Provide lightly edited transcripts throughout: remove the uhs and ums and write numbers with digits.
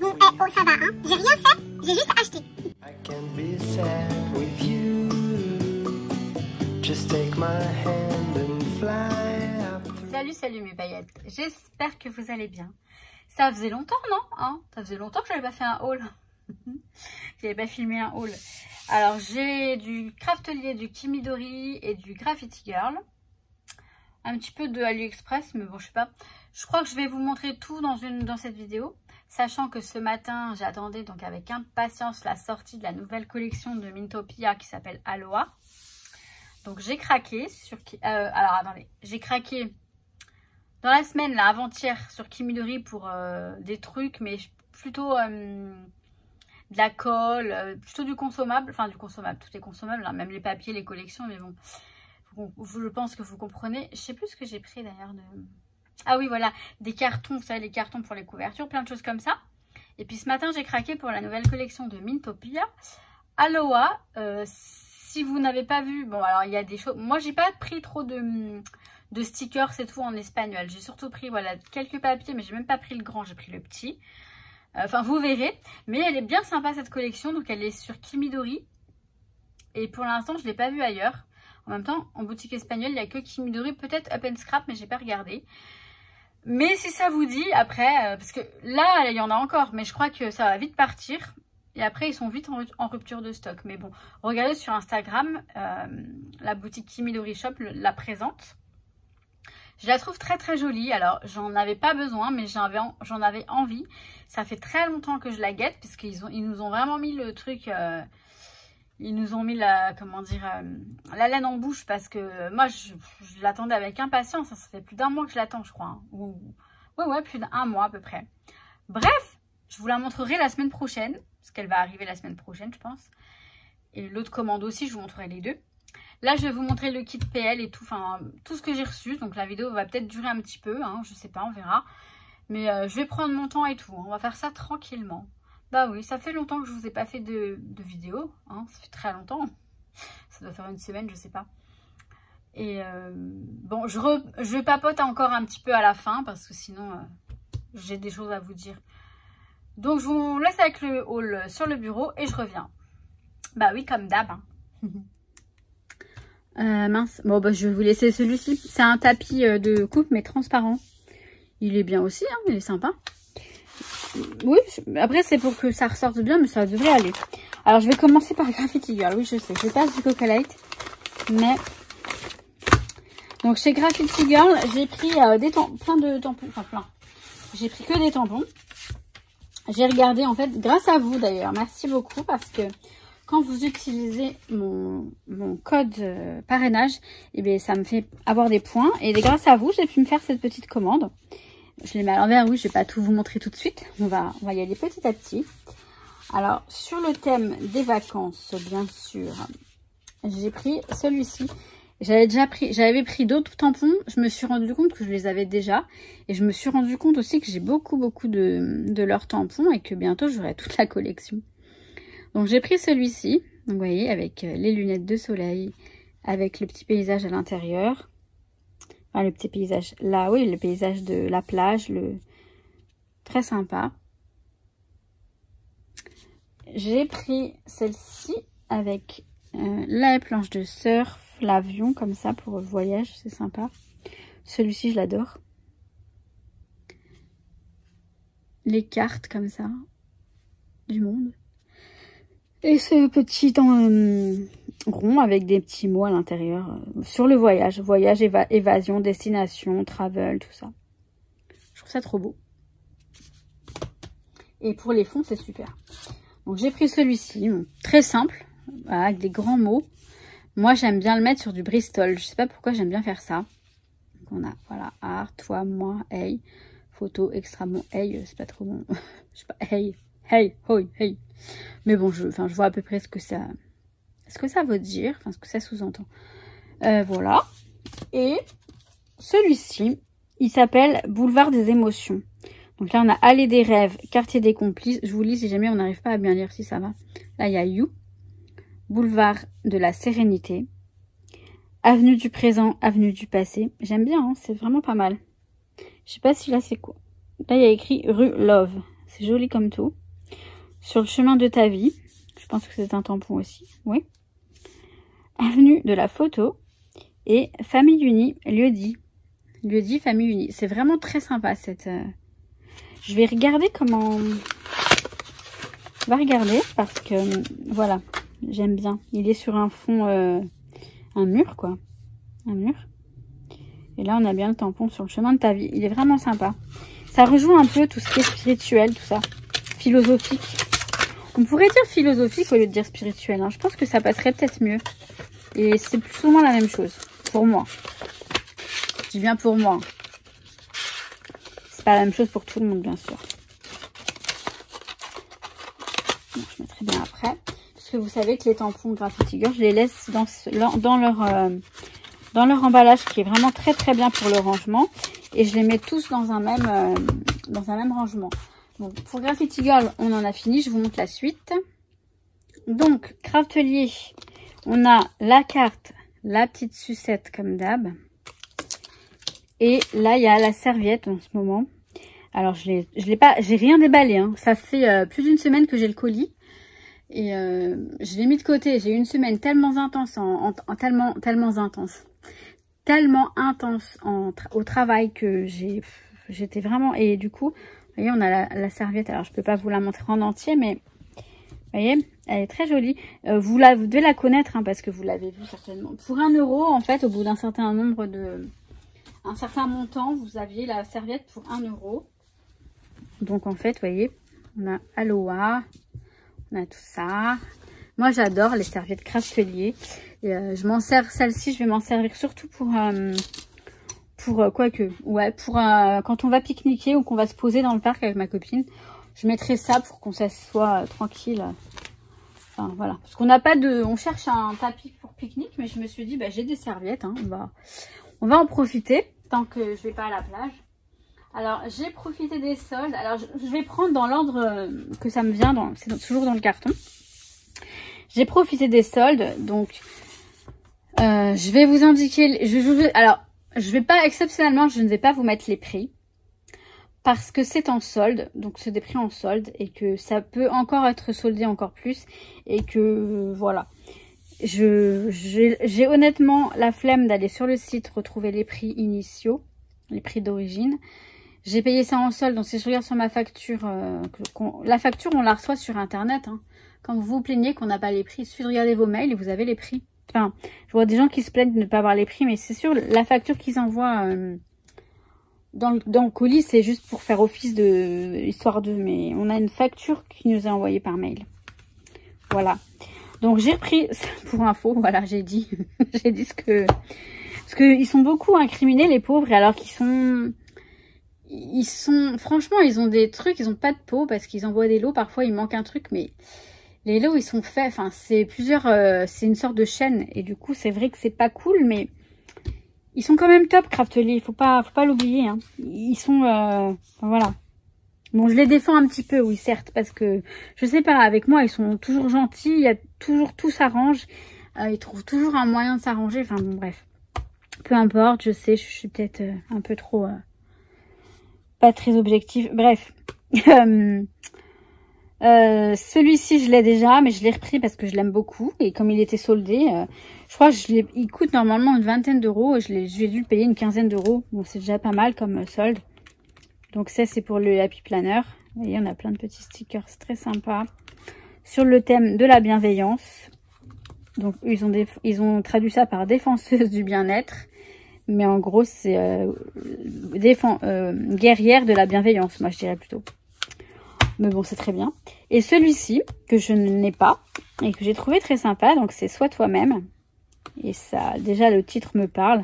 Bon, oh, ça va, hein. J'ai rien fait, j'ai juste acheté. I can be sad with you. Just take my hand and fly up. Salut mes paillettes, j'espère que vous allez bien. Ça faisait longtemps, non, ça faisait longtemps que je n'avais pas fait un haul. J'avais pas filmé un haul. Alors j'ai du Craftelier, du Kimidori et du Graffiti Girl. Un petit peu de AliExpress, mais bon, je sais pas. Je crois que je vais vous montrer tout dans cette vidéo. Sachant que ce matin, j'attendais donc avec impatience la sortie de la nouvelle collection de Mintopia qui s'appelle Aloha. Donc j'ai craqué sur... alors attendez, j'ai craqué dans la semaine, là, avant-hier, sur Kimidori pour des trucs, mais plutôt de la colle, plutôt du consommable. Enfin, du consommable, tout est consommable, hein, même les papiers, les collections, mais bon... Je pense que vous comprenez. Je sais plus ce que j'ai pris d'ailleurs. Ah oui, voilà, des cartons, vous savez, les cartons pour les couvertures, plein de choses comme ça. Et puis ce matin, j'ai craqué pour la nouvelle collection de Mintopia Aloha. Si vous n'avez pas vu, bon, alors il y a des choses. Moi, j'ai pas pris trop de stickers, c'est tout en espagnol. J'ai surtout pris, voilà, quelques papiers, mais j'ai même pas pris le grand, j'ai pris le petit. Enfin, vous verrez. Mais elle est bien sympa cette collection, donc elle est sur Kimidori. Et pour l'instant, je l'ai pas vue ailleurs. En même temps, en boutique espagnole, il n'y a que Kimidori, peut-être Up and Scrap, mais j'ai pas regardé. Mais si ça vous dit, après, parce que là, il y en a encore, mais je crois que ça va vite partir. Et après, ils sont vite en rupture de stock. Mais bon, regardez sur Instagram, la boutique Kimidori Shop la présente. Je la trouve très très jolie. Alors, j'en avais pas besoin, mais j'en avais envie. Ça fait très longtemps que je la guette, puisqu'ils nous ont vraiment mis le truc... Ils nous ont mis la laine en bouche parce que moi, je l'attendais avec impatience. Ça fait plus d'un mois que je l'attends, je crois. Hein. Ouais, plus d'un mois à peu près. Bref, je vous la montrerai la semaine prochaine. Parce qu'elle va arriver la semaine prochaine, je pense. Et l'autre commande aussi, je vous montrerai les deux. Là, je vais vous montrer le kit PL et tout. Enfin, tout ce que j'ai reçu. Donc, la vidéo va peut-être durer un petit peu. Hein, je sais pas, on verra. Mais je vais prendre mon temps et tout. On va faire ça tranquillement. Bah oui, ça fait longtemps que je vous ai pas fait de vidéo, hein, ça fait très longtemps. Ça doit faire une semaine, je sais pas. Et bon, je papote encore un petit peu à la fin parce que sinon j'ai des choses à vous dire. Donc je vous laisse avec le haul sur le bureau et je reviens. Bah oui, comme d'hab. Hein. Mince, bon bah je vais vous laisser celui-ci. C'est un tapis de coupe mais transparent. Il est bien aussi, hein, il est sympa. Oui, après c'est pour que ça ressorte bien, mais ça devrait aller. Alors je vais commencer par Graffiti Girl. Oui, je sais, je passe du Coca Light. Mais donc chez Graffiti Girl, j'ai pris plein de tampons. Enfin plein. J'ai pris que des tampons. J'ai regardé en fait, grâce à vous d'ailleurs. Merci beaucoup parce que quand vous utilisez mon code parrainage, eh bien, ça me fait avoir des points. Et grâce à vous, j'ai pu me faire cette petite commande. Je les mets à l'envers, oui, je vais pas tout vous montrer tout de suite. On va y aller petit à petit. Alors, sur le thème des vacances, bien sûr, j'ai pris celui-ci. J'avais pris d'autres tampons. Je me suis rendu compte que je les avais déjà. Et je me suis rendu compte aussi que j'ai beaucoup de leurs tampons et que bientôt, j'aurai toute la collection. Donc, j'ai pris celui-ci. Vous voyez, avec les lunettes de soleil, avec le petit paysage à l'intérieur. Enfin, le petit paysage là, oui, le paysage de la plage, très sympa. J'ai pris celle-ci avec la planche de surf, l'avion comme ça pour le voyage, c'est sympa. Celui-ci, je l'adore. Les cartes comme ça, du monde. Et ce petit rond avec des petits mots à l'intérieur sur le voyage. Voyage, évasion, destination, travel, tout ça. Je trouve ça trop beau. Et pour les fonds, c'est super. Donc j'ai pris celui-ci, très simple, voilà, avec des grands mots. Moi, j'aime bien le mettre sur du Bristol. Je sais pas pourquoi j'aime bien faire ça. Donc on a, voilà, art, toi, moi, hey. Photo, extra, bon, hey, c'est pas trop bon. Je sais pas, hey, hey, hoi, hey. Mais bon, je vois à peu près ce que ça veut dire, enfin ce que ça sous-entend. Voilà. Et celui-ci, il s'appelle Boulevard des émotions. Donc là, on a Allée des rêves, Quartier des complices. Je vous lis si jamais on n'arrive pas à bien lire, si ça va. Là, il y a You. Boulevard de la sérénité. Avenue du présent, avenue du passé. J'aime bien, hein, c'est vraiment pas mal. Je sais pas si là c'est quoi. Là, il y a écrit rue Love. C'est joli comme tout. Sur le chemin de ta vie. Je pense que c'est un tampon aussi. Oui. Avenue de la photo. Et famille unie, lieu-dit. Lieu-dit, famille unie. C'est vraiment très sympa cette... Je vais regarder comment... On va regarder parce que, voilà, j'aime bien. Il est sur un fond, un mur, quoi. Un mur. Et là, on a bien le tampon sur le chemin de ta vie. Il est vraiment sympa. Ça rejoint un peu tout ce qui est spirituel, tout ça. Philosophique. On pourrait dire philosophique au lieu de dire spirituel. Hein. Je pense que ça passerait peut-être mieux. Et c'est plus souvent la même chose. Pour moi. Je dis bien pour moi. C'est pas la même chose pour tout le monde, bien sûr. Bon, je mettrai bien après. Parce que vous savez que les tampons Graffiti Girl, je les laisse dans leur emballage qui est vraiment très très bien pour le rangement. Et je les mets tous dans un même rangement. Bon, pour Graffiti Girl, on en a fini. Je vous montre la suite. Donc, Craftelier, on a la carte, la petite sucette comme d'hab. Et là, il y a la serviette en ce moment. Alors, j'ai rien déballé. Hein. Ça fait plus d'une semaine que j'ai le colis. Et je l'ai mis de côté. J'ai eu une semaine tellement intense, tellement intense au travail que j'étais vraiment... Et du coup, vous voyez, on a la serviette. Alors, je peux pas vous la montrer en entier, mais vous voyez, elle est très jolie. Vous devez la connaître, hein, parce que vous l'avez vu certainement. Pour 1 €, en fait, au bout d'un certain nombre de... Un certain montant, vous aviez la serviette pour 1 €. Donc, en fait, vous voyez, on a Aloha, on a tout ça. Moi, j'adore les serviettes Craftelier. Je m'en sers, celle-ci, je vais m'en servir surtout pour quand on va pique-niquer ou qu'on va se poser dans le parc avec ma copine. Je mettrai ça pour qu'on s'assoie tranquille. Enfin, voilà. Parce qu'on n'a pas de... On cherche un tapis pour pique-nique, mais je me suis dit, bah, j'ai des serviettes. Hein, on va en profiter tant que je vais pas à la plage. Alors, j'ai profité des soldes. Alors, je vais prendre dans l'ordre que ça me vient. C'est toujours dans le carton. J'ai profité des soldes. Donc, je vais vous indiquer... Alors, je vais pas... Exceptionnellement, je ne vais pas vous mettre les prix. Parce que c'est en solde. Donc, c'est des prix en solde. Et que ça peut encore être soldé encore plus. Et que, voilà. J'ai honnêtement la flemme d'aller sur le site retrouver les prix initiaux. Les prix d'origine. J'ai payé ça en solde, donc si je regarde sur ma facture, la facture on la reçoit sur internet. Hein. Quand vous vous plaignez qu'on n'a pas les prix, il suffit de regarder vos mails et vous avez les prix. Enfin, je vois des gens qui se plaignent de ne pas avoir les prix, mais c'est sûr, la facture qu'ils envoient dans le colis, c'est juste pour faire office de histoire de... Mais on a une facture qui nous est envoyée par mail. Voilà. Donc j'ai repris, pour info, voilà, j'ai dit ce que... Parce qu'ils sont beaucoup incriminés, les pauvres, et alors qu'ils sont... Franchement, ils ont des trucs, ils ont pas de peau parce qu'ils envoient des lots. Parfois, il manque un truc, mais les lots, ils sont faits. Enfin, c'est c'est une sorte de chaîne. Et du coup, c'est vrai que c'est pas cool, mais ils sont quand même top, Craftelier. Faut pas l'oublier. Hein. Ils sont, voilà. Bon, je les défends un petit peu, oui, certes, parce que je sais pas, avec moi, ils sont toujours gentils. Il y a toujours tout s'arrange. Ils trouvent toujours un moyen de s'arranger. Enfin, bon, bref. Peu importe, je sais, je suis peut-être un peu trop... pas très objectif, bref. Celui-ci, je l'ai déjà, mais je l'ai repris parce que je l'aime beaucoup. Et comme il était soldé, je crois il coûte normalement une 20aine d'euros. J'ai dû le payer une 15aine d'euros. Bon, c'est déjà pas mal comme solde. Donc ça, c'est pour le Happy Planner. Vous voyez, on a plein de petits stickers très sympas. Sur le thème de la bienveillance. Donc, ils ont traduit ça par défenseuse du bien-être. Mais en gros, c'est guerrière de la bienveillance, moi je dirais plutôt. Mais bon, c'est très bien. Et celui-ci, que je n'ai pas, et que j'ai trouvé très sympa, donc c'est Sois toi-même. Et ça, déjà, le titre me parle.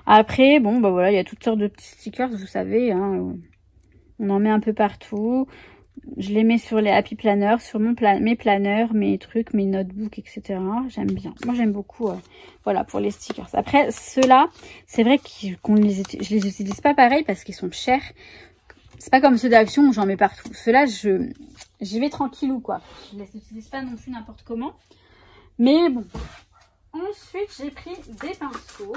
Après, bon, bah voilà, il y a toutes sortes de petits stickers, vous savez. Hein, on en met un peu partout. Je les mets sur les Happy Planners, sur mes planners, mes trucs, mes notebooks, etc. J'aime bien. Moi, j'aime beaucoup, voilà, pour les stickers. Après, ceux-là, c'est vrai que je les utilise pas pareil parce qu'ils sont chers. C'est pas comme ceux d'Action où j'en mets partout. Ceux-là, j'y vais tranquillou, quoi. Je les utilise pas non plus n'importe comment. Mais bon. Ensuite, j'ai pris des pinceaux.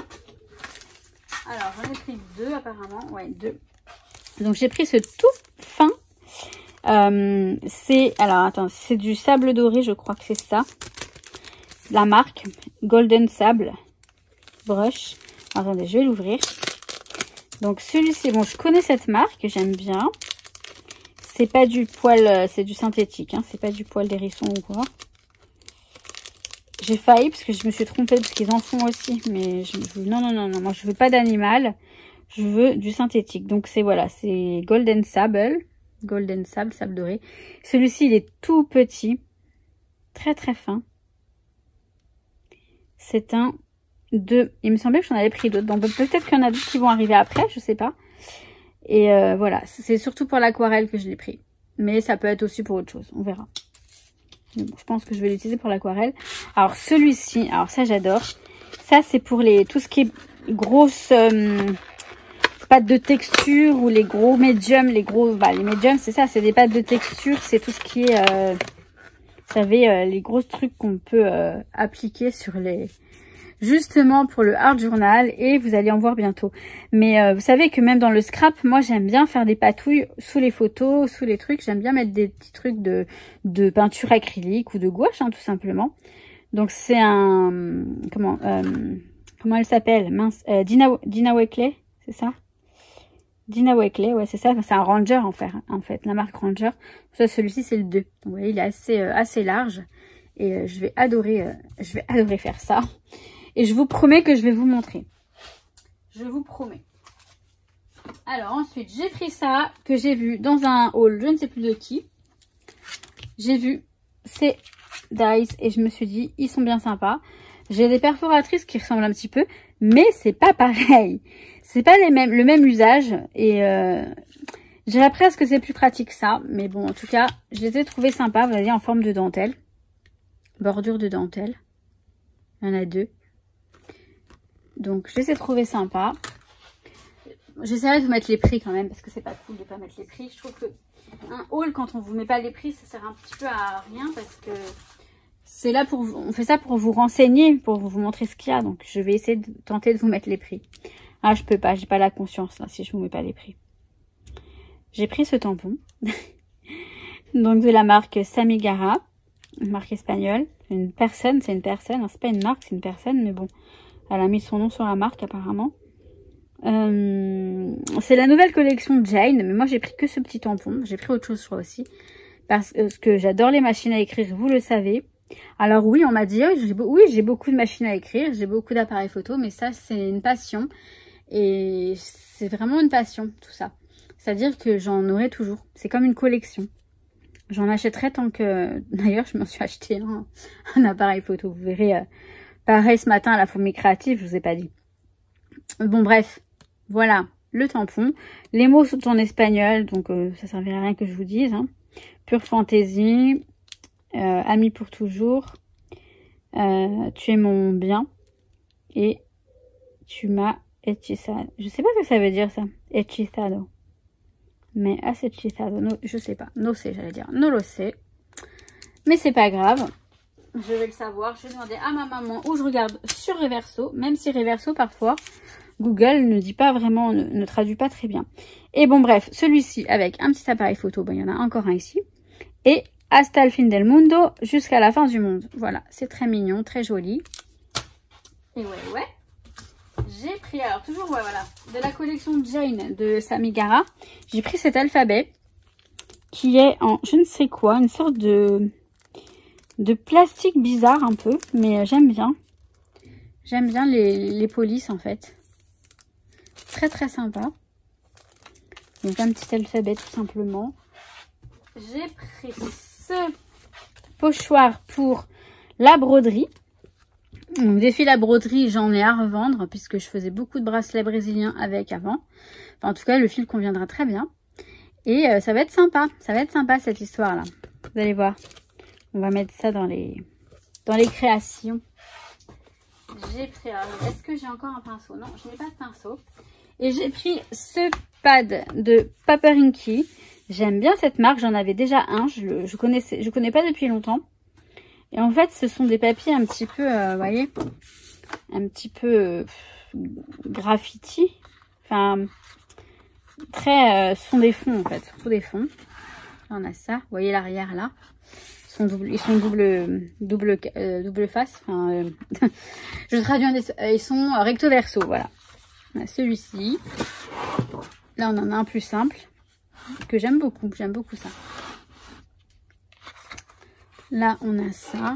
Alors, j'en ai pris 2 apparemment. Ouais, 2. Donc, j'ai pris ce tout fin Alors, attends, c'est du sable doré, je crois que c'est ça. La marque Golden Sable Brush. Attendez, je vais l'ouvrir. Donc, celui-ci, bon, je connais cette marque, j'aime bien. C'est pas du poil, c'est du synthétique, hein, c'est pas du poil d'hérisson ou quoi. J'ai failli parce que je me suis trompée parce qu'ils en font aussi. Mais non, moi je veux pas d'animal. Je veux du synthétique. Donc c'est voilà, c'est Golden Sable. Golden Sable, sable doré. Celui-ci il est tout petit. Très très fin. C'est un 2. Il me semblait que j'en avais pris d'autres. Donc peut-être qu'il y en a d'autres qui vont arriver après, je sais pas. Et voilà, c'est surtout pour l'aquarelle que je l'ai pris. Mais ça peut être aussi pour autre chose, on verra. Bon, je pense que je vais l'utiliser pour l'aquarelle. Alors celui-ci, alors ça j'adore. Ça c'est pour tout ce qui est grosses pâtes de texture ou les gros médiums. Les médiums c'est ça, c'est des pâtes de texture. C'est tout ce qui est, vous savez, les gros trucs qu'on peut appliquer sur justement pour le art journal, et vous allez en voir bientôt. Mais vous savez que même dans le scrap, moi j'aime bien faire des patouilles sous les photos, sous les trucs. J'aime bien mettre des petits trucs de peinture acrylique ou de gouache, hein, tout simplement. Donc c'est un comment elle s'appelle, mince, Dina Wakley, c'est ça? Dina Wakley, ouais c'est ça. C'est un Ranger en fait, la marque Ranger. Ça, celui-ci c'est le 2. Donc, vous voyez, il est assez large, et je vais adorer faire ça. Et je vous promets que je vais vous montrer. Je vous promets. Alors ensuite, j'ai pris ça que j'ai vu dans un haul, je ne sais plus de qui. J'ai vu ces dies et je me suis dit, ils sont bien sympas. J'ai des perforatrices qui ressemblent un petit peu, mais c'est pas pareil. C'est pas le même usage. Et je dirais presque que c'est plus pratique que ça. Mais bon, en tout cas, je les ai trouvés sympas. Vous voyez, en forme de dentelle. Bordure de dentelle. Il y en a 2. Donc, je les ai trouvés sympas. J'essaierai de vous mettre les prix quand même, parce que c'est pas cool de pas mettre les prix. Je trouve que un haul, quand on vous met pas les prix, ça sert un petit peu à rien, parce que c'est là pour vous, on fait ça pour vous renseigner, pour vous montrer ce qu'il y a. Donc, je vais essayer de tenter de vous mettre les prix. Ah, je peux pas, j'ai pas la conscience là si je vous mets pas les prix. J'ai pris ce tampon, donc de la marque Samigara, une marque espagnole. C'est une personne, hein, c'est pas une marque, c'est une personne, mais bon. Elle a mis son nom sur la marque apparemment. C'est la nouvelle collection de Jane. Mais moi j'ai pris que ce petit tampon. J'ai pris autre chose je crois aussi. Parce que j'adore les machines à écrire, vous le savez. Alors oui, on m'a dit, oui j'ai beaucoup de machines à écrire. J'ai beaucoup d'appareils photo. Mais ça c'est une passion. Et c'est vraiment une passion tout ça. C'est-à-dire que j'en aurai toujours. C'est comme une collection. J'en achèterai tant que... D'ailleurs je m'en suis acheté un appareil photo. Vous verrez... Pareil ce matin à la fourmi créative, je vous ai pas dit. Bon bref, voilà le tampon. Les mots sont en espagnol, donc ça servirait à rien que je vous dise. Hein. Pure fantaisie, ami pour toujours, tu es mon bien et tu m'as hechizado. Je sais pas ce que ça veut dire ça, hechizado. Mais has hechizado, no, je sais pas, no sé j'allais dire, no lo sé. Mais c'est pas grave. Je vais le savoir, je vais demander à ma maman ou je regarde sur Reverso, même si Reverso parfois, Google ne dit pas vraiment, ne traduit pas très bien. Et bon bref, celui-ci avec un petit appareil photo, bon il y en a encore un ici. Et hasta el fin del mundo, jusqu'à la fin du monde. Voilà, c'est très mignon, très joli. Et ouais. J'ai pris, alors toujours, ouais, voilà, de la collection Jane de Samigara. J'ai pris cet alphabet qui est en, je ne sais quoi, une sorte de plastique bizarre un peu, mais j'aime bien. J'aime bien les polices en fait. Très très sympa. Donc un petit alphabet tout simplement. J'ai pris ce pochoir pour la broderie. Donc des fils à broderie, j'en ai à revendre puisque je faisais beaucoup de bracelets brésiliens avec avant. Enfin, en tout cas, le fil conviendra très bien. Et ça va être sympa. Ça va être sympa cette histoire là. Vous allez voir. On va mettre ça dans les créations. J'ai pris... Est-ce que j'ai encore un pinceau? Non, je n'ai pas de pinceau. Et j'ai pris ce pad de Paper-Inky. J'aime bien cette marque. J'en avais déjà un. Je connais pas depuis longtemps. Et en fait, ce sont des papiers un petit peu... vous voyez, un petit peu graffiti. Enfin, très... ce sont des fonds en fait. Surtout des fonds. Là, on a ça. Vous voyez l'arrière là. Ils sont double face. Enfin, je traduis ils sont recto verso. Voilà. On a celui-ci. Là, on en a un plus simple que j'aime beaucoup. J'aime beaucoup ça. Là, on a ça.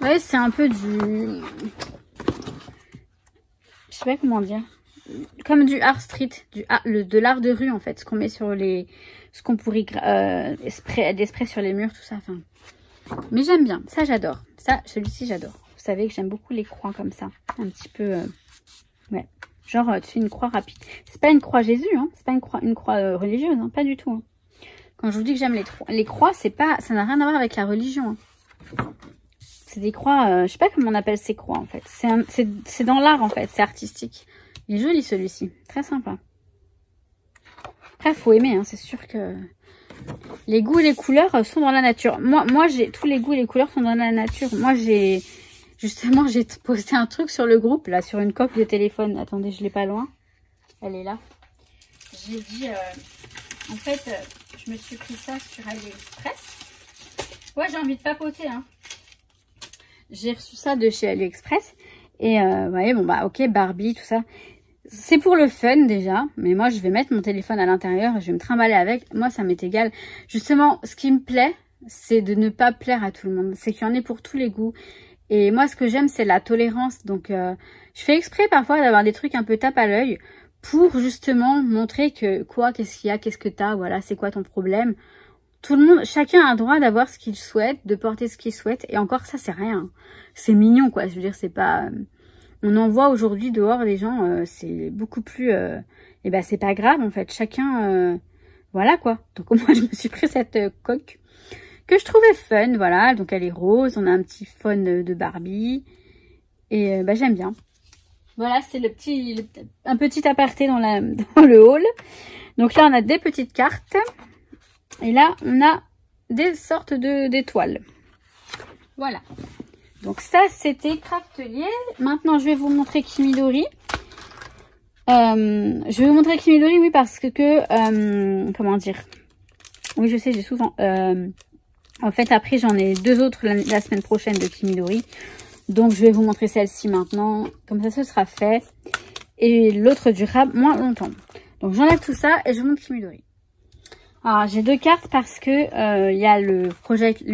Ouais, c'est un peu du... Je sais pas comment dire. Comme du art street, de l'art de rue en fait. Ce qu'on met sur les... Ce qu'on pourrait... des sprays sur les murs, tout ça. Enfin... Mais j'aime bien. Ça, j'adore. Ça, celui-ci, j'adore. Vous savez que j'aime beaucoup les croix comme ça. Un petit peu... Ouais. Genre, tu fais une croix rapide. C'est pas une croix Jésus, hein. C'est pas une croix religieuse, hein. Pas du tout. Hein. Quand je vous dis que j'aime les croix, c'est pas... Ça n'a rien à voir avec la religion, hein. C'est des croix... je sais pas comment on appelle ces croix, en fait. C'est dans l'art, en fait. C'est artistique. Il est joli, celui-ci. Très sympa. Après, faut aimer, hein. C'est sûr que... Les goûts et les couleurs sont dans la nature. Moi j'ai tous les goûts et les couleurs sont dans la nature. Moi, justement, j'ai posté un truc sur le groupe, là, sur une coque de téléphone. Attendez, je l'ai pas loin. Elle est là. J'ai dit... en fait, je me suis pris ça sur AliExpress. Ouais, j'ai envie de papoter, hein. J'ai reçu ça de chez AliExpress. Et, vous voyez, bon, bah, ok, Barbie, tout ça. C'est pour le fun, déjà. Mais moi, je vais mettre mon téléphone à l'intérieur. Je vais me trimballer avec. Moi, ça m'est égal. Justement, ce qui me plaît, c'est de ne pas plaire à tout le monde. C'est qu'il y en ait pour tous les goûts. Et moi, ce que j'aime, c'est la tolérance. Donc, je fais exprès parfois d'avoir des trucs un peu tape à l'œil pour justement montrer que quoi, qu'est-ce qu'il y a, qu'est-ce que t'as, voilà, c'est quoi ton problème. Tout le monde, chacun a le droit d'avoir ce qu'il souhaite, de porter ce qu'il souhaite. Et encore, ça, c'est rien. C'est mignon, quoi. Je veux dire, c'est pas... On en voit aujourd'hui dehors des gens, c'est beaucoup plus... et ben, c'est pas grave, en fait. Chacun... voilà, quoi. Donc, moi, je me suis pris cette coque que je trouvais fun, voilà. Donc, elle est rose. On a un petit fun de Barbie. Et bah, j'aime bien. Voilà, c'est un petit aparté dans le haul. Donc là, on a des petites cartes. Et là, on a des sortes d'étoiles. Voilà. Donc ça, c'était Craftelier. Maintenant, je vais vous montrer Kimidori. Je vais vous montrer Kimidori, oui, parce que... comment dire? Oui, je sais, j'ai souvent... en fait, après, j'en ai deux autres la semaine prochaine de Kimidori. Donc, je vais vous montrer celle-ci maintenant. Comme ça, ce sera fait. Et l'autre durera moins longtemps. Donc, j'enlève tout ça et je vous montre Kimidori. Alors, j'ai deux cartes parce que il y a le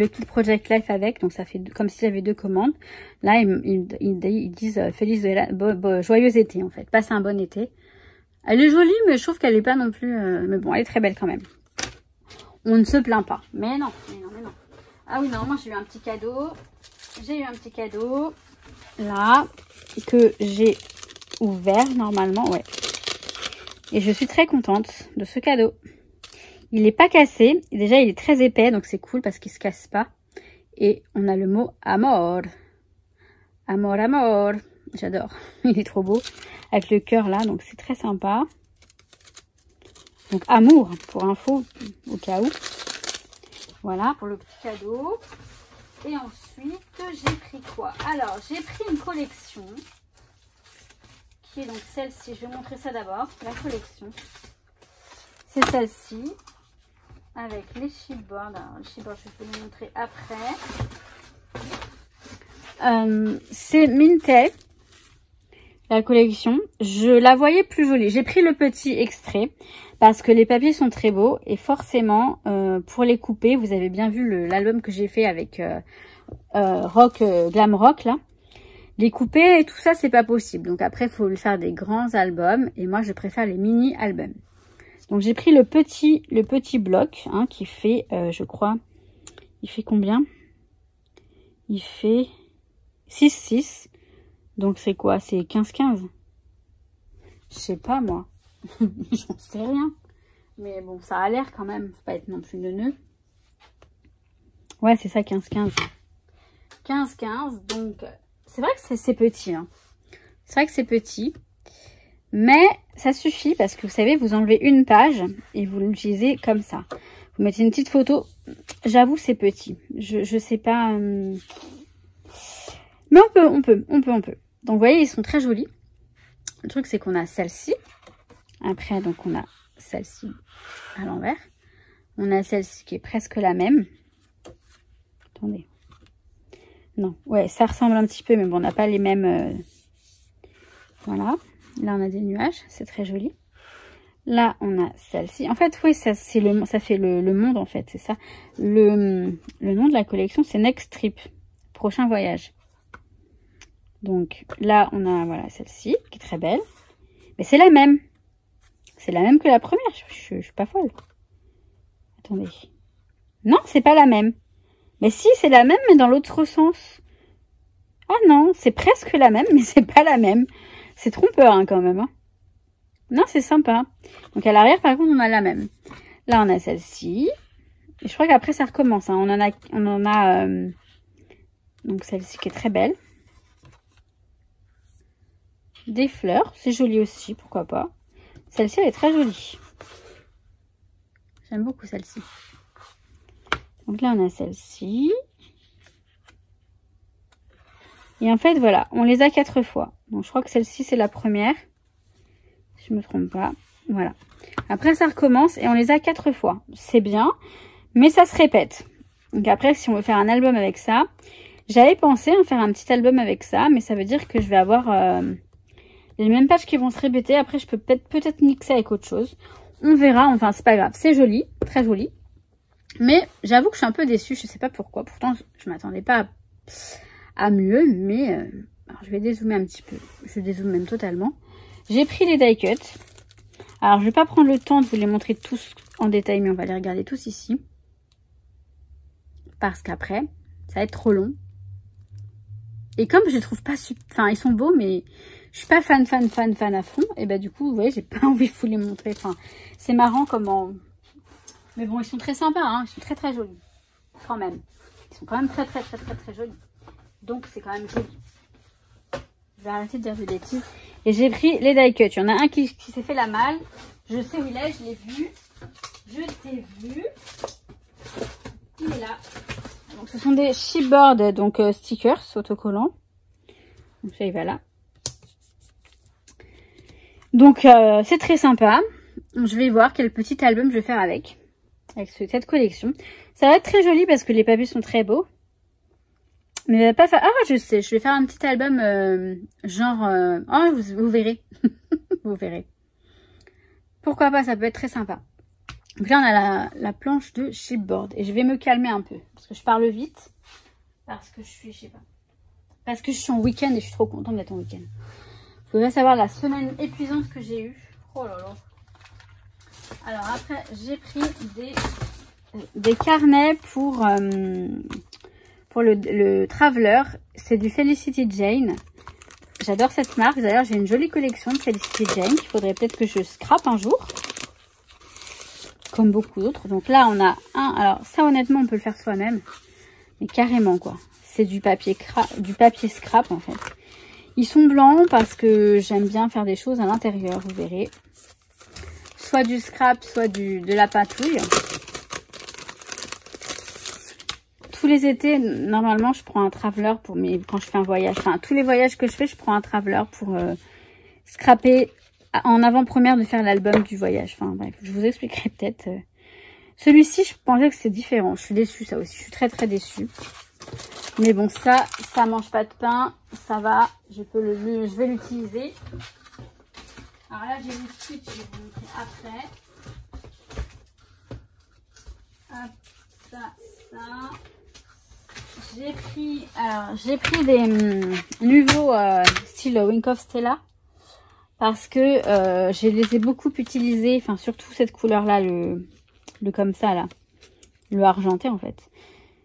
kit Project Life avec. Donc, ça fait comme si j'avais deux commandes. Là, ils disent joyeux été, en fait. Passez un bon été. Elle est jolie, mais je trouve qu'elle est pas non plus... mais bon, elle est très belle quand même. On ne se plaint pas. Mais non. Ah oui, normalement, j'ai eu un petit cadeau. J'ai eu un petit cadeau, là, que j'ai ouvert, normalement, ouais. Et je suis très contente de ce cadeau. Il n'est pas cassé. Déjà, il est très épais, donc c'est cool parce qu'il ne se casse pas. Et on a le mot amour. Amour, amour. J'adore. Il est trop beau. Avec le cœur, là, donc c'est très sympa. Donc, amour, pour info, au cas où. Voilà, pour le petit cadeau. Et ensuite, j'ai pris quoi? Alors, j'ai pris une collection. Qui est donc celle-ci. Je vais vous montrer ça d'abord. La collection. C'est celle-ci. Avec les chipboards. Alors, les chipboards, je vais vous les montrer après. C'est Minté. La collection. Je la voyais plus jolie. J'ai pris le petit extrait. Parce que les papiers sont très beaux. Et forcément, pour les couper, vous avez bien vu l'album que j'ai fait avec Glam Rock, là. Les couper et tout ça, c'est pas possible. Donc après, il faut lui faire des grands albums. Et moi, je préfère les mini-albums. Donc j'ai pris le petit bloc, hein, qui fait, je crois, il fait combien? Il fait 6,6. Donc c'est quoi? C'est 15,15. Je sais pas, moi. J'en sais rien. Mais bon, ça a l'air quand même. Faut pas être non plus neuneux. Ouais, c'est ça, 15,15. 15,15. Donc, c'est vrai que c'est petit. Hein. C'est vrai que c'est petit. Mais ça suffit parce que vous savez, vous enlevez une page et vous l'utilisez comme ça. Vous mettez une petite photo. J'avoue, c'est petit. Je sais pas. Mais on peut. Donc, vous voyez, ils sont très jolis. Le truc, c'est qu'on a celle-ci. Après, donc, on a celle-ci à l'envers. On a celle-ci qui est presque la même. Attendez. Non, ouais, ça ressemble un petit peu, mais bon, on n'a pas les mêmes... Voilà. Là, on a des nuages. C'est très joli. Là, on a celle-ci. En fait, oui, ça fait le monde, en fait. C'est ça. Le nom de la collection, c'est Next Trip. Prochain voyage. Donc, là, on a, voilà, celle-ci, qui est très belle. Mais c'est la même. C'est la même que la première. Je suis pas folle. Attendez. Non, c'est pas la même. Mais si, c'est la même, mais dans l'autre sens. Ah non, c'est presque la même, mais c'est pas la même. C'est trompeur, hein, quand même. Hein. Non, c'est sympa. Donc, à l'arrière, par contre, on a la même. Là, on a celle-ci. Et je crois qu'après, ça recommence. Hein. On en a donc, celle-ci qui est très belle. Des fleurs. C'est joli aussi, pourquoi pas. Celle-ci, elle est très jolie. J'aime beaucoup celle-ci. Donc là, on a celle-ci. Et en fait, voilà, on les a 4 fois. Donc, je crois que celle-ci, c'est la première. Si je me trompe pas. Voilà. Après, ça recommence et on les a 4 fois. C'est bien, mais ça se répète. Donc après, si on veut faire un album avec ça, j'avais pensé en faire un petit album avec ça, mais ça veut dire que je vais avoir les mêmes pages qui vont se répéter. Après, je peux peut-être mixer avec autre chose. On verra. Enfin, c'est pas grave. C'est joli, très joli. Mais j'avoue que je suis un peu déçue. Je sais pas pourquoi. Pourtant, je m'attendais pas à mieux, mais alors, je vais dézoomer un petit peu. Je dézoome même totalement. J'ai pris les die cuts. Alors, je vais pas prendre le temps de vous les montrer tous en détail, mais on va les regarder tous ici. Parce qu'après, ça va être trop long. Et comme je les trouve pas super... Enfin, ils sont beaux, mais je suis pas fan à fond. Et bah, du coup, vous voyez, j'ai pas envie de vous les montrer. Enfin, c'est marrant comment... Mais bon, ils sont très sympas, hein. Ils sont très jolis. Quand même. Ils sont quand même très jolis. Donc, c'est quand même joli. Je vais arrêter de dire des bêtises. Et j'ai pris les die cuts. Il y en a un qui s'est fait la malle. Je sais où il est, je l'ai vu. Je t'ai vu. Il est là. Donc, ce sont des chipboard, donc stickers autocollants. Donc, ça, il va là. Donc, c'est très sympa. Je vais voir quel petit album je vais faire avec cette collection. Ça va être très joli parce que les papiers sont très beaux. Mais je vais pas faire... Ah, je sais, je vais faire un petit album genre... Oh, vous verrez. Vous verrez. Pourquoi pas, ça peut être très sympa. Donc là, on a la planche de chipboard. Et je vais me calmer un peu. Parce que je parle vite. Parce que je suis, je sais pas. Parce que je suis en week-end et je suis trop contente d'être en week-end. Vous pouvez pas savoir la semaine épuisante que j'ai eue. Oh là là. Alors après, j'ai pris des carnets pour le Traveler. C'est du Felicity Jane. J'adore cette marque. D'ailleurs, j'ai une jolie collection de Felicity Jane qu'il faudrait peut-être que je scrape un jour. Comme beaucoup d'autres. Donc là, on a un... Alors ça, honnêtement, on peut le faire soi-même. Mais carrément, quoi. C'est du papier scrap, en fait. Ils sont blancs parce que j'aime bien faire des choses à l'intérieur, vous verrez. Soit du scrap, soit de la patouille. Tous les étés, normalement, je prends un Traveler pour quand je fais un voyage. Enfin, tous les voyages que je fais, je prends un Traveler pour scraper en avant-première de faire l'album du voyage. Enfin, bref, je vous expliquerai peut-être. Celui-ci, je pensais que c'est différent. Je suis déçue, ça aussi. Je suis très déçue. Mais bon, ça mange pas de pain. Ça va. Je vais l'utiliser. Alors là, j'ai le switch. Je vais vous montrer après. Hop, ça. J'ai pris des nouveaux style Wink of Stella. Parce que je les ai beaucoup utilisés. Enfin, surtout cette couleur-là, le comme ça, là. Le argenté, en fait.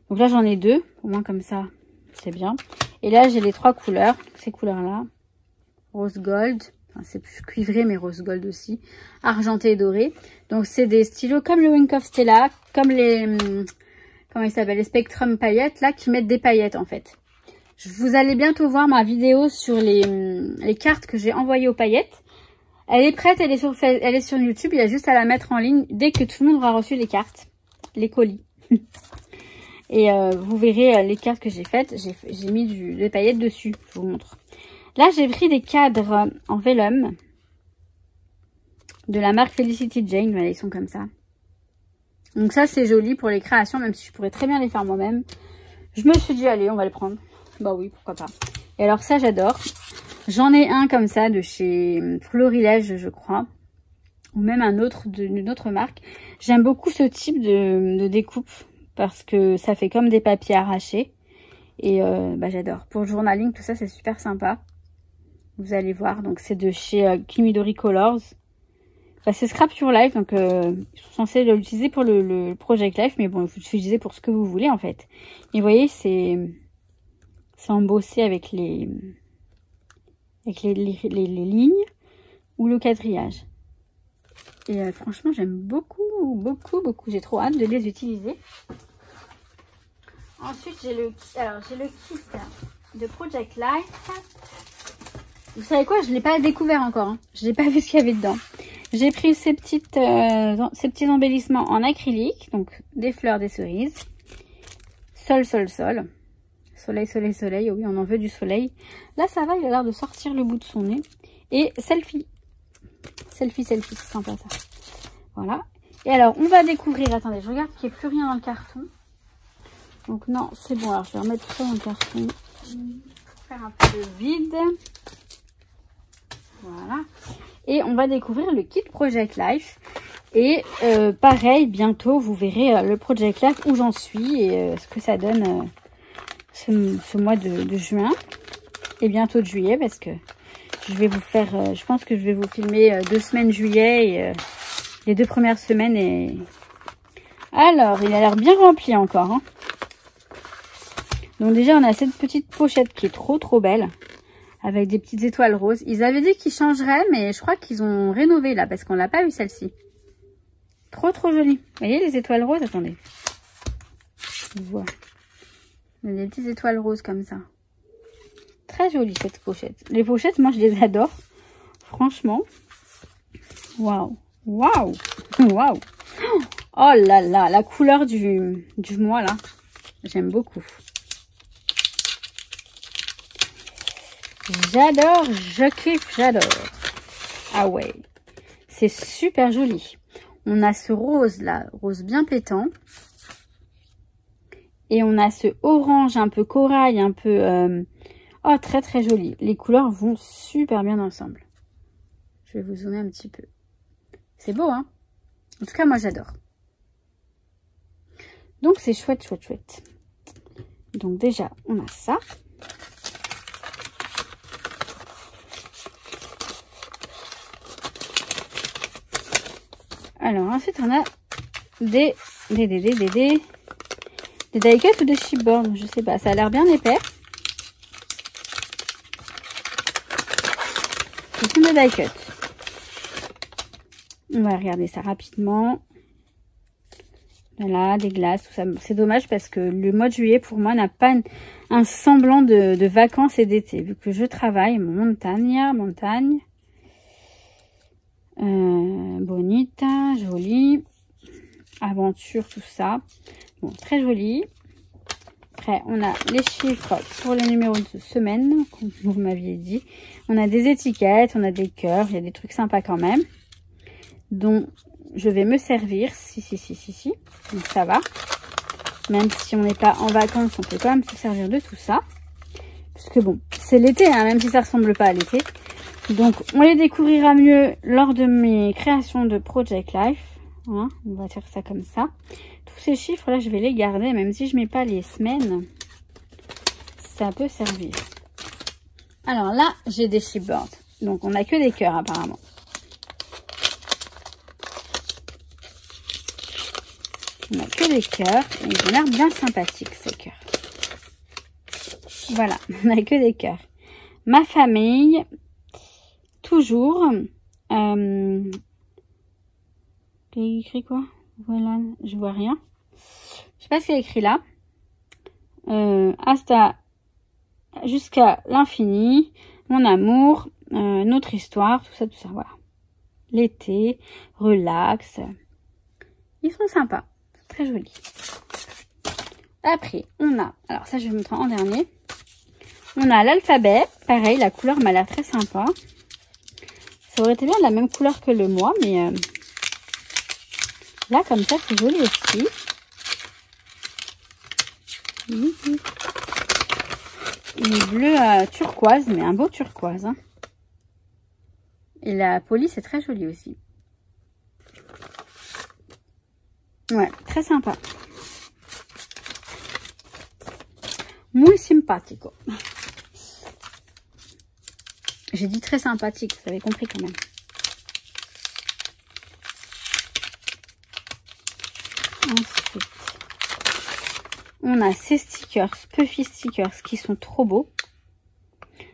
Donc là, j'en ai 2. Au moins, comme ça, c'est bien. Et là, j'ai les 3 couleurs. Ces couleurs-là. Rose gold. Enfin, c'est plus cuivré, mais rose gold aussi. Argenté et doré. Donc, c'est des stylos comme le Wink of Stella. Comme les... comment ils s'appellent? Les Spectrum paillettes, là, qui mettent des paillettes, en fait. Vous allez bientôt voir ma vidéo sur les cartes que j'ai envoyées aux paillettes. Elle est prête, elle est sur YouTube. Il y a juste à la mettre en ligne dès que tout le monde aura reçu les cartes. Les colis. Et vous verrez les cartes que j'ai faites. J'ai mis des paillettes dessus. Je vous montre. Là, j'ai pris des cadres en vélum. De la marque Felicity Jane. Voilà, ils sont comme ça. Donc ça, c'est joli pour les créations, même si je pourrais très bien les faire moi-même. Je me suis dit, allez, on va le prendre. Bah oui, pourquoi pas. Et alors ça, j'adore. J'en ai un comme ça de chez Florilège, je crois. Ou même un autre d'une autre marque. J'aime beaucoup ce type de découpe parce que ça fait comme des papiers arrachés. Et bah, j'adore. Pour le journaling, tout ça, c'est super sympa. Vous allez voir. Donc c'est de chez Kimidori Colors. Bah, c'est Scrap Your Life, donc ils sont censés l'utiliser pour le Project Life, mais bon, vous l'utilisez pour ce que vous voulez en fait. Et vous voyez, c'est embossé avec les lignes ou le quadrillage. Et franchement, j'aime beaucoup. J'ai trop hâte de les utiliser. Ensuite, j'ai le kit de Project Life. Vous savez quoi, je ne l'ai pas découvert encore. Hein. Je n'ai pas vu ce qu'il y avait dedans. J'ai pris ces petits embellissements en acrylique, donc des fleurs, des cerises, sol, soleil, oui, on en veut du soleil. Là, ça va, il a l'air de sortir le bout de son nez. Et selfie, c'est sympa ça. Voilà. Et alors, on va découvrir, attendez, je regarde qu'il n'y ait plus rien dans le carton. Donc non, c'est bon, alors je vais remettre tout ça dans le carton. Faire un peu de vide. Voilà. Et on va découvrir le kit Project Life. Et pareil, bientôt, vous verrez le Project Life où j'en suis et ce que ça donne ce mois de juin. Et bientôt de juillet parce que je vais vous faire, je pense que je vais vous filmer 2 semaines juillet et les 2 premières semaines. Et alors, il a l'air bien rempli encore. Hein. Donc déjà, on a cette petite pochette qui est trop belle. Avec des petites étoiles roses. Ils avaient dit qu'ils changeraient, mais je crois qu'ils ont rénové là, parce qu'on l'a pas eu celle-ci. Trop jolie. Vous voyez les étoiles roses? Attendez. On voit. Il y a des petites étoiles roses comme ça. Très jolie cette pochette. Les pochettes, moi je les adore. Franchement. Waouh. Oh là là, la couleur du mois là. J'aime beaucoup. J'adore, je kiffe, j'adore. Ah ouais, c'est super joli. On a ce rose là, rose bien pétant. Et on a ce orange un peu corail, un peu... Oh, très joli. Les couleurs vont super bien ensemble. Je vais vous zoomer un petit peu. C'est beau, hein? En tout cas, moi, j'adore. Donc, c'est chouette. Donc, déjà, on a ça. Alors, ensuite, on a des die-cut ou des chipboard, je sais pas. Ça a l'air bien épais. Ce sont des die-cut. On va regarder ça rapidement. Voilà, des glaces, tout ça. C'est dommage parce que le mois de juillet, pour moi, n'a pas un semblant de vacances et d'été. Vu que je travaille, montagne. Bonita, joli. Aventure, tout ça. Bon, très joli. Après, on a les chiffres pour les numéros de semaine, comme vous m'aviez dit. On a des étiquettes, on a des cœurs. Il y a des trucs sympas quand même. dont je vais me servir. Si. Donc ça va. Même si on n'est pas en vacances, on peut quand même se servir de tout ça. Parce que bon, c'est l'été, hein, même si ça ressemble pas à l'été. Donc on les découvrira mieux lors de mes créations de Project Life. Hein, on va faire ça comme ça. Tous ces chiffres là, je vais les garder, même si je mets pas les semaines. Ça peut servir. Alors là, j'ai des chipboards. Donc on n'a que des cœurs apparemment. On n'a que des cœurs. Et ils ont l'air bien sympathiques ces cœurs. Voilà, on n'a que des cœurs. Ma famille, toujours. Il y a écrit quoi? Voilà, je vois rien. Je sais pas ce qu'il y a écrit là. Hasta jusqu'à l'infini, mon amour, notre histoire, tout ça, voilà. L'été, relax. Ils sont sympas, très jolis. Après, on a, alors ça je vais vous montrer en dernier. On a l'alphabet, pareil, la couleur m'a l'air très sympa. Ça aurait été bien de la même couleur que le mois, mais Là, comme ça, c'est joli aussi. Il est bleu turquoise, mais un beau turquoise. Hein. Et la police est très jolie aussi. Ouais, très sympa. Muy simpatico. J'ai dit très sympathique, vous avez compris quand même. Ensuite, on a ces stickers, Puffy stickers, qui sont trop beaux.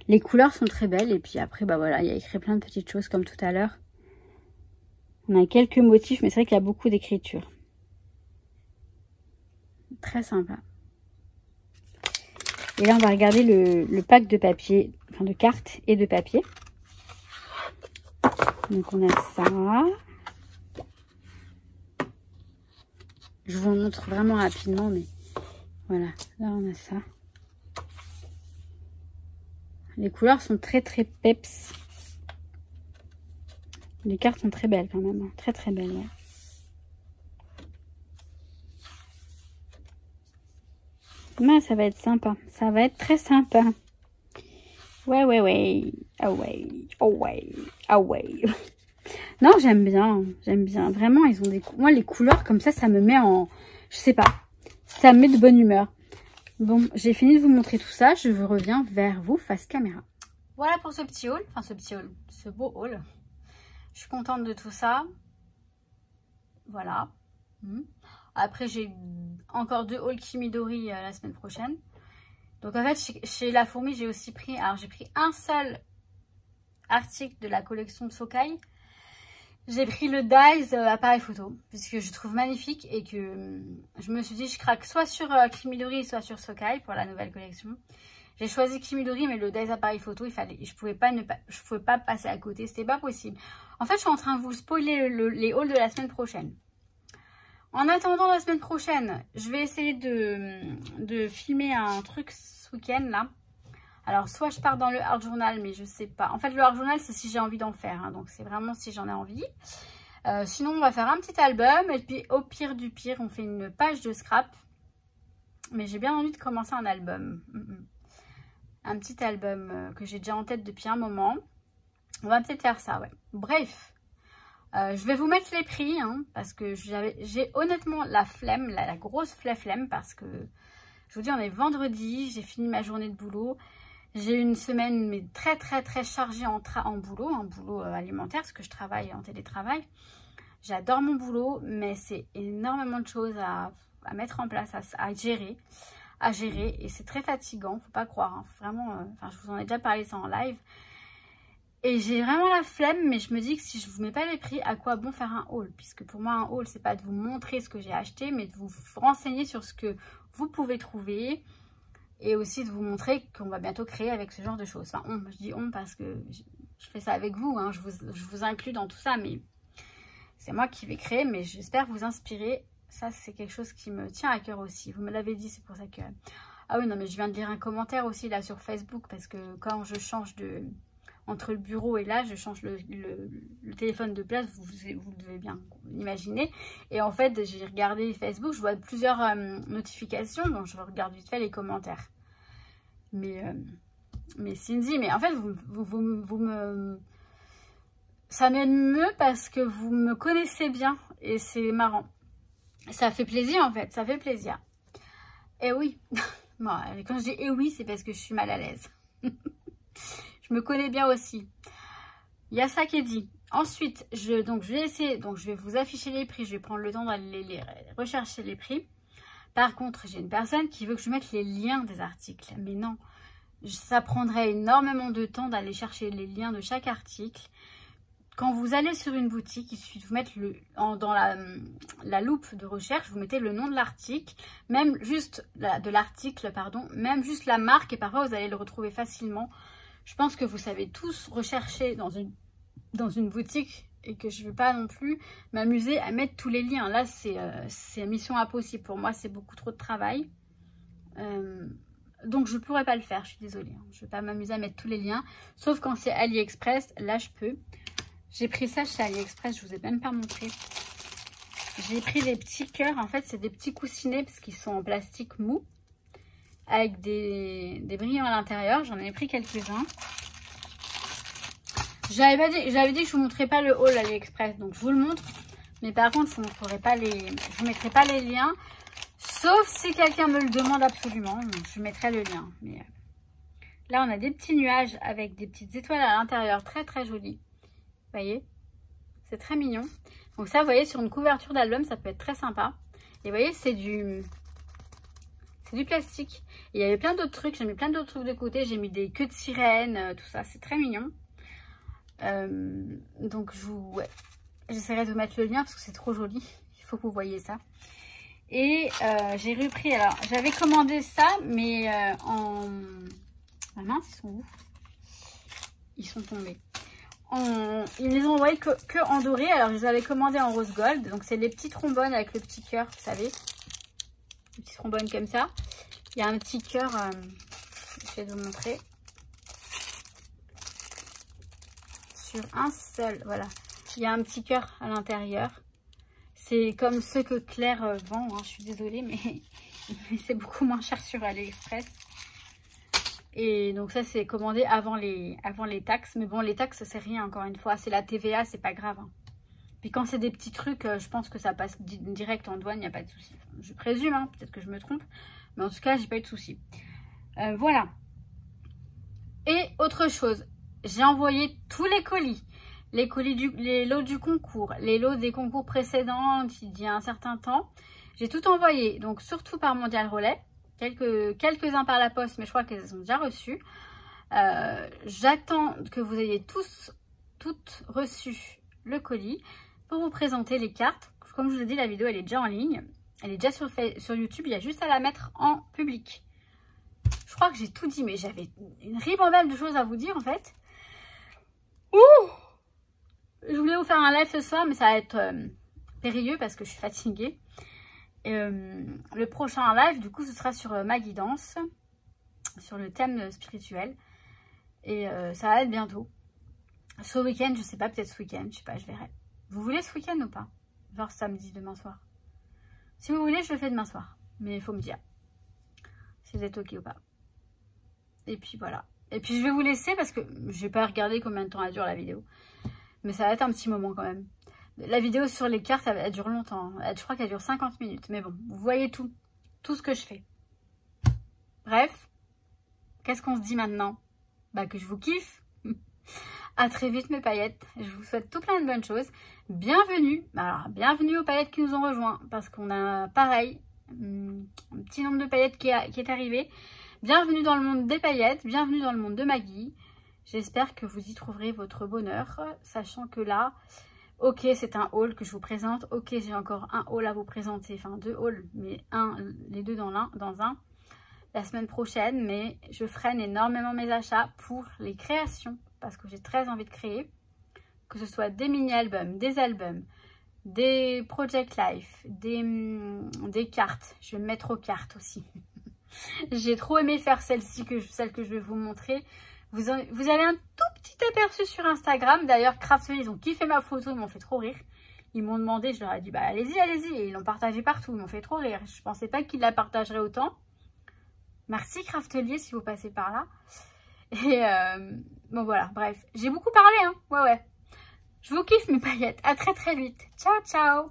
Les couleurs sont très belles. Et puis après, bah voilà, il y a écrit plein de petites choses comme tout à l'heure. On a quelques motifs, mais c'est vrai qu'il y a beaucoup d'écriture. Très sympa. Et là, on va regarder le pack de papier, enfin de cartes et de papier. Donc, on a ça. Je vous le montre vraiment rapidement, mais voilà. Là, on a ça. Les couleurs sont très très peps. Les cartes sont très belles quand même. Très très belles, ouais. Mais ça va être sympa. Ça va être très sympa. Ouais, ouais, ouais. Ah ouais. Oh ouais. Ah ouais. Non, j'aime bien. J'aime bien. Vraiment, ils ont des... Moi, les couleurs comme ça me met en... Je sais pas. Ça me met de bonne humeur. Bon, j'ai fini de vous montrer tout ça. Je vous reviens vers vous face caméra. Voilà pour ce petit haul. Enfin, ce beau haul. Je suis contente de tout ça. Voilà. Après, j'ai encore 2 hauls Kimidori la semaine prochaine. Donc, en fait, chez La Fourmi, j'ai aussi pris... Alors, j'ai pris un seul article de la collection de Socai. J'ai pris le Dies appareil photo, puisque je trouve magnifique et que je me suis dit, je craque soit sur Kimidori, soit sur Socai pour la nouvelle collection. J'ai choisi Kimidori, mais le Dies appareil photo, je pouvais pas passer à côté, c'était pas possible. En fait, je suis en train de vous spoiler les hauls de la semaine prochaine. En attendant la semaine prochaine, je vais essayer de filmer un truc ce week-end là. Alors, soit je pars dans le Art Journal, mais je sais pas. En fait, le Art Journal, c'est si j'ai envie d'en faire. Hein, donc, c'est vraiment si j'en ai envie. Sinon, on va faire un petit album. Et puis, au pire du pire, on fait une page de scrap. Mais j'ai bien envie de commencer un album. Un petit album que j'ai déjà en tête depuis un moment. On va peut-être faire ça, ouais. Bref. Je vais vous mettre les prix. Hein, parce que j'ai honnêtement la flemme, la grosse flemme. Parce que, je vous dis, on est vendredi. J'ai fini ma journée de boulot. J'ai une semaine mais très chargée en boulot, alimentaire, parce que je travaille en télétravail. J'adore mon boulot, mais c'est énormément de choses à mettre en place, à gérer. Et c'est très fatigant, faut pas croire. Hein, vraiment, je vous en ai déjà parlé ça en live. Et j'ai vraiment la flemme, mais je me dis que si je vous mets pas les prix, à quoi bon faire un haul? Puisque pour moi, un haul, c'est pas de vous montrer ce que j'ai acheté, mais de vous renseigner sur ce que vous pouvez trouver. Et aussi de vous montrer qu'on va bientôt créer avec ce genre de choses. Enfin, je dis on parce que je fais ça avec vous. Hein, je vous inclus dans tout ça. Mais c'est moi qui vais créer. Mais j'espère vous inspirer. Ça, c'est quelque chose qui me tient à cœur aussi. Vous me l'avez dit, c'est pour ça que... Ah oui, non, mais je viens de lire un commentaire aussi là sur Facebook. Parce que quand je change entre le bureau et là, je change le téléphone de place. Vous devez bien imaginer. Et en fait, j'ai regardé Facebook. Je vois plusieurs notifications. Donc, je regarde vite fait les commentaires. Mais Cindy, mais en fait, ça m'émeut parce que vous me connaissez bien et c'est marrant. Ça fait plaisir en fait, ça fait plaisir. Et oui, bon, quand je dis et oui, c'est parce que je suis mal à l'aise. Je me connais bien aussi. Il y a ça qui est dit. Ensuite, je vais vous afficher les prix, je vais prendre le temps d'aller rechercher les prix. Par contre, j'ai une personne qui veut que je mette les liens des articles. Mais non, ça prendrait énormément de temps d'aller chercher les liens de chaque article. Quand vous allez sur une boutique, il suffit de vous mettre dans la loupe de recherche, vous mettez le nom de l'article, même juste même juste la marque et parfois vous allez le retrouver facilement. Je pense que vous savez tous rechercher dans une boutique et que je ne veux pas non plus m'amuser à mettre tous les liens. Là, c'est mission impossible. Pour moi, c'est beaucoup trop de travail. Donc, je ne pourrais pas le faire. Je suis désolée. Je ne vais pas m'amuser à mettre tous les liens. Sauf quand c'est AliExpress. Là, je peux. J'ai pris ça chez AliExpress. Je ne vous ai même pas montré. J'ai pris des petits cœurs. En fait, c'est des petits coussinets parce qu'ils sont en plastique mou. Avec des brillants à l'intérieur. J'en ai pris quelques-uns. J'avais dit que je vous montrerai pas le haul AliExpress. Donc, je vous le montre. Mais par contre, je vous mettrai pas les liens. Sauf si quelqu'un me le demande absolument. Donc, je mettrai le lien. Mais là, on a des petits nuages avec des petites étoiles à l'intérieur. Très, très jolis. Vous voyez? C'est très mignon. Donc ça, vous voyez, sur une couverture d'album, ça peut être très sympa. Et vous voyez, c'est du plastique. Et il y avait plein d'autres trucs. J'ai mis plein d'autres trucs de côté. J'ai mis des queues de sirène, tout ça. C'est très mignon. Donc, j'essaierai de vous mettre le lien parce que c'est trop joli. Il faut que vous voyez ça. Et j'ai repris. Alors, j'avais commandé ça, mais en... Ah mince, ils sont où? Ils sont tombés. Ils les ont envoyés que en doré. Alors, je les avais commandés en rose gold. Donc, c'est les petits trombones avec le petit cœur, vous savez. Les petits trombones comme ça. Il y a un petit cœur. Je vais vous montrer. Sur un seul. Voilà. Il y a un petit cœur à l'intérieur. C'est comme ceux que Claire vend. Hein. Je suis désolée, mais c'est beaucoup moins cher sur AliExpress. Et donc ça, c'est commandé avant les taxes. Mais bon, les taxes, c'est rien, encore une fois. C'est la TVA, c'est pas grave. Hein. Puis quand c'est des petits trucs, je pense que ça passe direct en douane, il n'y a pas de souci. Je présume, hein, peut-être que je me trompe. Mais en tout cas, j'ai pas eu de souci. Voilà. Et autre chose, j'ai envoyé tous les colis. Les lots du concours, les lots des concours précédents d'il y a un certain temps. J'ai tout envoyé. Donc surtout par Mondial Relais. Quelques-uns par la poste, mais je crois qu'elles ont déjà reçus. J'attends que vous ayez toutes reçu le colis pour vous présenter les cartes. Comme je vous ai dit, la vidéo elle est déjà en ligne. Elle est déjà sur YouTube. Il y a juste à la mettre en public. Je crois que j'ai tout dit, mais j'avais une ribambelle de choses à vous dire en fait. Ouh! Je voulais vous faire un live ce soir, mais ça va être périlleux parce que je suis fatiguée. Le prochain live, du coup, ce sera sur ma guidance, sur le thème spirituel. Et ça va être bientôt. Ce week-end, je sais pas, peut-être ce week-end, je sais pas, je verrai. Vous voulez ce week-end ou pas? Genre samedi, demain soir. Si vous voulez, je le fais demain soir. Mais il faut me dire si vous êtes ok ou pas. Et puis voilà. Et puis je vais vous laisser parce que je vais pas regarder combien de temps elle dure la vidéo. Mais ça va être un petit moment quand même. La vidéo sur les cartes, elle dure longtemps. Je crois qu'elle dure 50 minutes. Mais bon, vous voyez tout ce que je fais. Bref, qu'est-ce qu'on se dit maintenant? Bah que je vous kiffe. À très vite mes paillettes. Je vous souhaite tout plein de bonnes choses. Bienvenue. Alors, bienvenue aux paillettes qui nous ont rejoints. Parce qu'on a pareil, un petit nombre de paillettes qui est arrivé. Bienvenue dans le monde des paillettes. Bienvenue dans le monde de Maggie. J'espère que vous y trouverez votre bonheur. Sachant que là... Ok, c'est un haul que je vous présente. Ok, j'ai encore un haul à vous présenter. Enfin, 2 hauls, mais les deux dans un. La semaine prochaine, mais je freine énormément mes achats pour les créations. Parce que j'ai très envie de créer. Que ce soit des mini-albums, des albums, des project life, des cartes. Je vais me mettre aux cartes aussi. J'ai trop aimé faire celle que je vais vous montrer. Vous avez un tout petit aperçu sur Instagram. D'ailleurs, Craftly, ils ont kiffé ma photo, ils m'ont fait trop rire. Ils m'ont demandé, je leur ai dit, bah allez-y, allez-y. Et ils l'ont partagé partout, ils m'ont fait trop rire. Je pensais pas qu'ils la partageraient autant. Merci Craftelier si vous passez par là. Et bon voilà, bref. J'ai beaucoup parlé, hein. Ouais. Je vous kiffe mes paillettes. À très très vite. Ciao, ciao.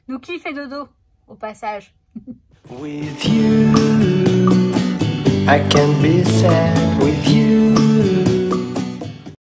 Nous kiffe et dodo, au passage. With you, I can be sad with you.